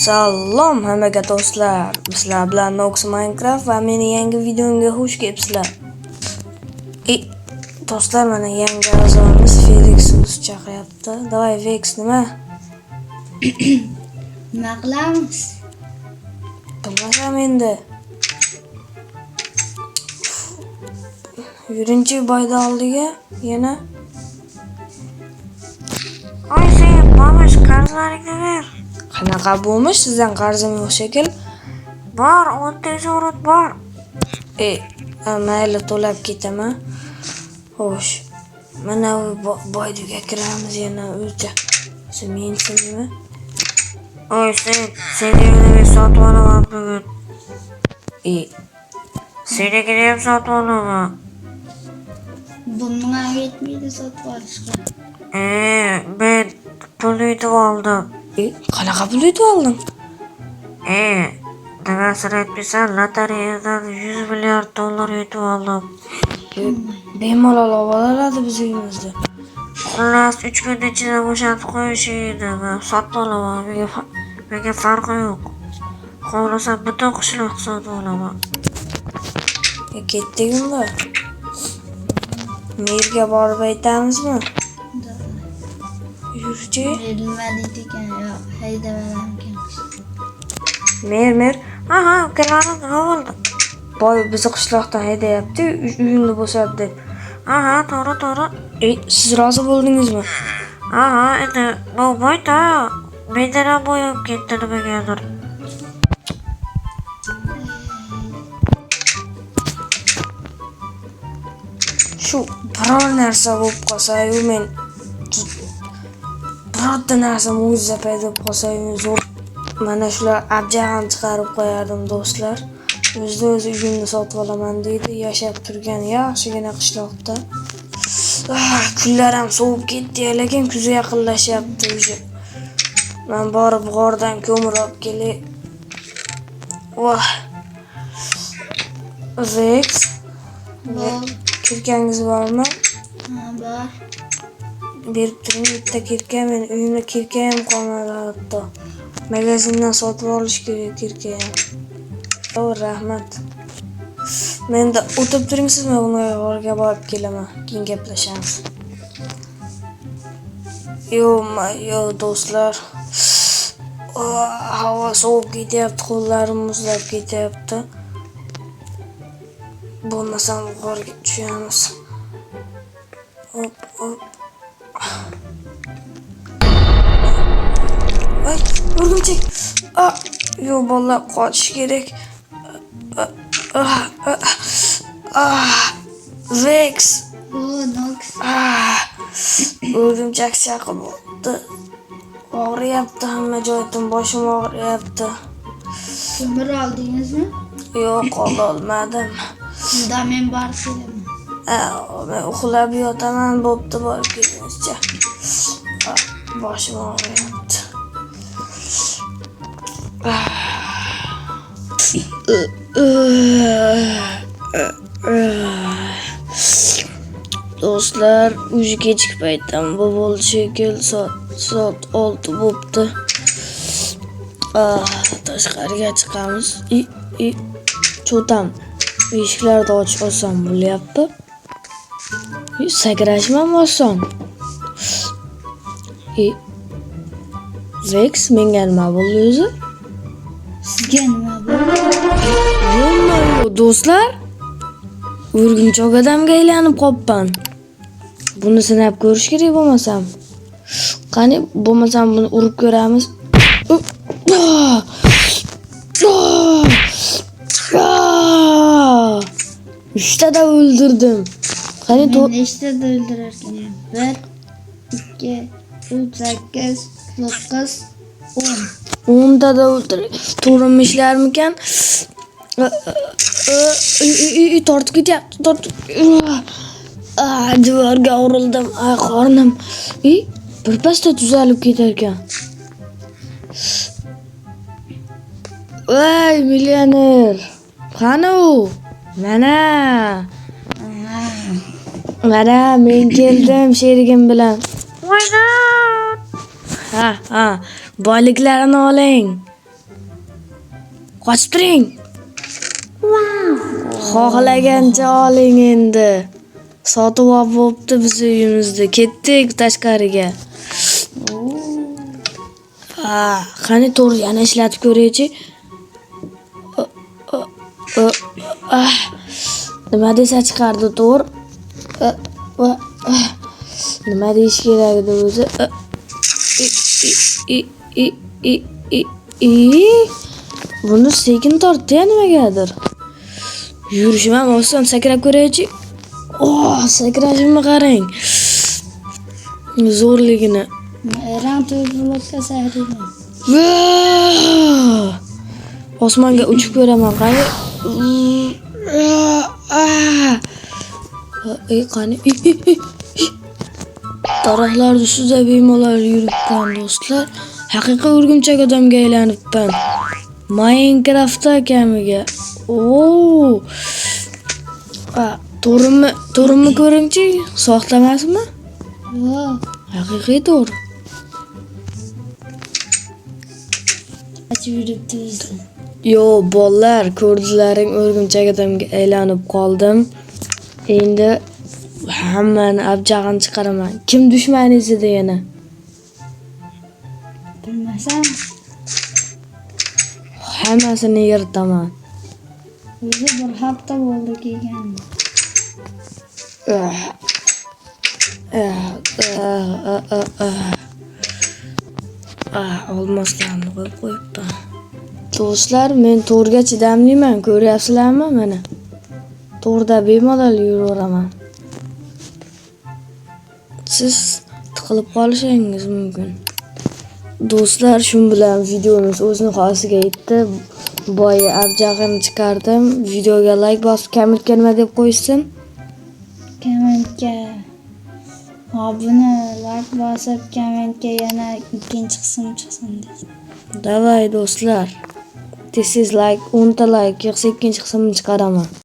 Salom hammaga do'stlar. Sizlar bilan Nox Minecraft va meni yangi videomga xush kelibsizlar. Do'stlar, mana yangi a'zomiz Felix o'zi chaqyapti. Davay Felix, nima? Nima qilamiz? Bilmasam endi. Yurinchi boyda oldiga yana. Oy sen, bobosh qarzlaringni ber. Qanaqa bo'lmish? Sizdan qarzim yo'q shekil. Bor, 10 so'rot bor. Mayli, to'lab ketaman. Xo'sh. Mana bu boydiga kiramiz yana o'zi. Mensinmi? Oy seni men sotib olaman bugun. Senigini ham sotib olaman. Bunga yetmaydi sotib olishga. Men pul yutib oldim. Qanaqa pul yutib olding? Nimasini aytmaysan, lotereyadan 100 milliard dollar yutib oldim. Bemalol oladi biz uyimizda. Xullas 3 kun ichida bo'shatib qo'yishingni men sotib olaman. Menga farqi yo'q. Xohlasam butun qishloq sotib olaman. Ketdik unda. Merga borib aytamizmi? Yurchi. Nima deydi ekan? Yo'q, haydab olamkan. Mer. Aha, ukalarim nima bo'ldi? Boy bizni qishloqdan haydayapti, uyimni bo'shat deb. Aha, to'g'ri. Siz rozi bo'ldingizmi? Aha, endi bu boyda mendan ham bo'yab ketdi nimagadir. Shu biror narsa bo'lib qolsa-yu, men birorta narsa mo'jiza paydo bo'lib qolsa-yu, zo'r mana shular abjag'am chiqarib qo'yardim do'stlar. O'z uyimni sotib olaman deydi, yashab turgan yaxshigina qishloqda. Kunlar ham sovib ketdi, lekin kuz yaqinlashyapti o'zi. Men borib g'ordan ko'mir olib kelay. Voh. Vex. Kirkangiz bormi? Ha, bor. Berib turing, bitta kirka, men uyimda kirka ham qolmadi hatto. Magazindan sotib olish kerak kirka ham. Rahmat. Menda o'tib turingizmi, uni g'orga borib kelaman. Keyin gaplashamiz. Yo'q do'stlar. Havo sovib ketyapti, qo'llarim muzlab ketyapti. Bo'lmasam g'orga tushamiz. Hop. Ay, o'rgimchak. Yo'q, bolalar qochish kerak. Vex. Nox. O'rgimchak chaqib oldi. Og'riyapti, hamma joyim, boshim og'riyapti. Ko'mir oldingizmi? Yo'q, olmadim. Unda men borib kelaman. Men uxlab yotaman, bo'pti, borib kelingizcha. Boshim og'riyapti. Do'stlar, uji kechki paytdan bu bo'ldi shekil, soat 6 bo'pti. Tashqariga chiqamiz. Cho'tam. Eshiklarni ochish oson bo'lyapti. Sakrashim ham oson. Vex, menga nima bo'ldi o'zi? Sizga nima bo'ldi? Yo'q, do'stlar. O'rgimchak odamga aylanib qolibman. Buni sinab ko'rish kerak bo'lmasam. Qani, bo'lmasam buni urib ko'ramiz. Uchtada o'ldirdim. Qani, nechtada o'ldirarkan? 1, 2, 3, 8, 9, 10. 10 tada o'ldirdim. To'g'rimislarmikan? Tortib ketyapti. Devorga urildim. Qornim. Birpasda tuzalib ketar ekan. Voy, millioner. Qani u? Mana men keldim sherigim bilan. Ha, boyliklarini oling. Qochib turing. Xohlagancha oling endi. Sotib olib bo'pti biz uyimizda. Ketdik tashqariga. Qani to'g'ri yana ishlatib ko'raychi. Nima desa chiqardi to'g'ri. Nima deyish kerak edi o'zi? Buni sekin tortdi nimagadir. Yurishim ham oson, sakrab ko'raychi. Sakrashimni qarang. Zo'rligini. Eran to'g'rilokka sayrayman. Osmonga uchib ko'raman qani. Qani. Daraxtlar ustida bemalol yuribman do'stlar. Haqiqiy o'rgimchak odamga aylanibman. Minecraftda kamiga. To'rimni ko'ringchi, soxta emasmi? Yo'q. Haqiqiy to'r. Ochib yuribdi o'zi. Yo, bolalar, ko'rdilaring, o'rgimchak odamga aylanib qoldim. Endi hammani abjag'ini chiqaraman. Kim dushmaningiz edi yana? Bilmasam, Hammasini yirtaman. o'zi bir hafta bo'ldi kelgandi. Olmoslarni qo'yib qo'yibman. Do'stlar, men to'rga chidamliman, ko'ryapsizlarmi mana? To'rda bemalol yuraveraman. Siz tiqilib qolishingiz mumkin. Do'stlar, shu bilan videomiz o'z nihoyasiga yetdi. Boya abjag'ini chiqardim. Videoga like bosib, kommentga nima deb qo'ysin? Kommentga obuna, like bosib, kommentga yana ikkinchi qism chiqsin desin. Davay do'stlar. This is like 10 ta like, yig'sa ikkinchi qismini chiqaraman.